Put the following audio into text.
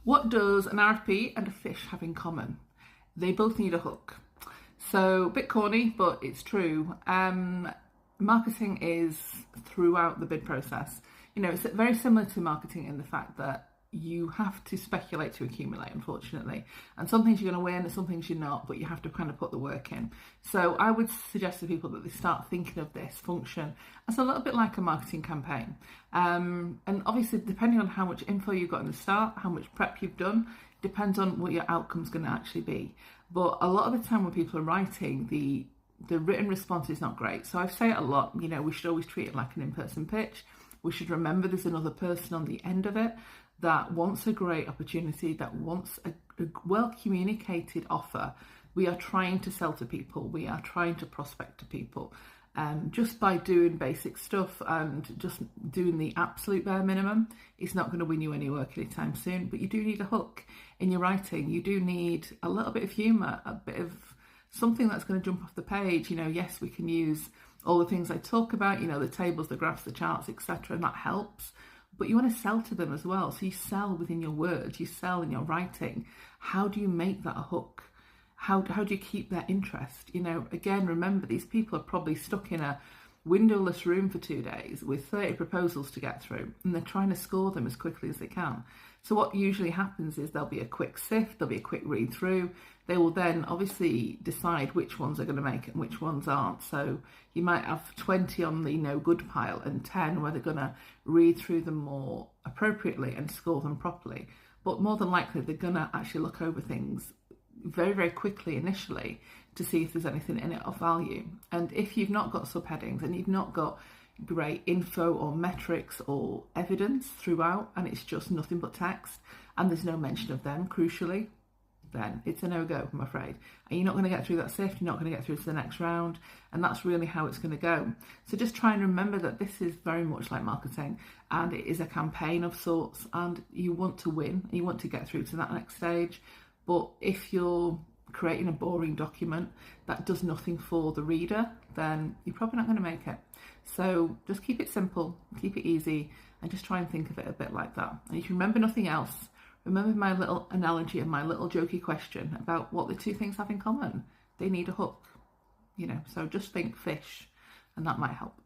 What does an RFP and a fish have in common? They both need a hook. So, a bit corny, but it's true. Marketing is throughout the bid process. You know, it's very similar to marketing in the fact that you have to speculate to accumulate, unfortunately. And some things you're going to win and some things you're not, but you have to kind of put the work in. So I would suggest to people that they start thinking of this function as a little bit like a marketing campaign. And obviously, depending on how much info you've got in the start, how much prep you've done, depends on what your outcome's going to actually be. But a lot of the time when people are writing, the written response is not great. So I say it a lot, you know, we should always treat it like an in-person pitch. We should remember there's another person on the end of it that wants a great opportunity, that wants a well-communicated offer. We are trying to sell to people. We are trying to prospect to people. Just by doing basic stuff and just doing the absolute bare minimum, it's not going to win you any work anytime soon. But you do need a hook in your writing. You do need a little bit of humour, a bit of something that's going to jump off the page. You know, yes, we can use all the things I talk about, you know, the tables, the graphs, the charts, etc., and that helps. But you want to sell to them as well. So you sell within your words, you sell in your writing. How do you make that a hook? How do you keep their interest? You know, again, remember, these people are probably stuck in a windowless room for 2 days with 30 proposals to get through, and they're trying to score them as quickly as they can. So what usually happens is there'll be a quick sift, there'll be a quick read through. They will then obviously decide which ones are going to make it and which ones aren't. So you might have 20 on the no good pile and 10 where they're going to read through them more appropriately and score them properly. But more than likely, they're going to actually look over things very, very quickly initially to see if there's anything in it of value. And if you've not got subheadings and you've not got great info or metrics or evidence throughout, and it's just nothing but text, and there's no mention of them, crucially, then it's a no-go, I'm afraid. And you're not going to get through that sift, you're not going to get through to the next round, and that's really how it's going to go. So just try and remember that this is very much like marketing, and it is a campaign of sorts, and you want to win, and you want to get through to that next stage. But if you're creating a boring document that does nothing for the reader, then you're probably not going to make it. So just keep it simple, keep it easy, and just try and think of it a bit like that. And if you remember nothing else, remember my little analogy and my little jokey question about what the two things have in common. They need a hook, you know, so just think fish, and that might help.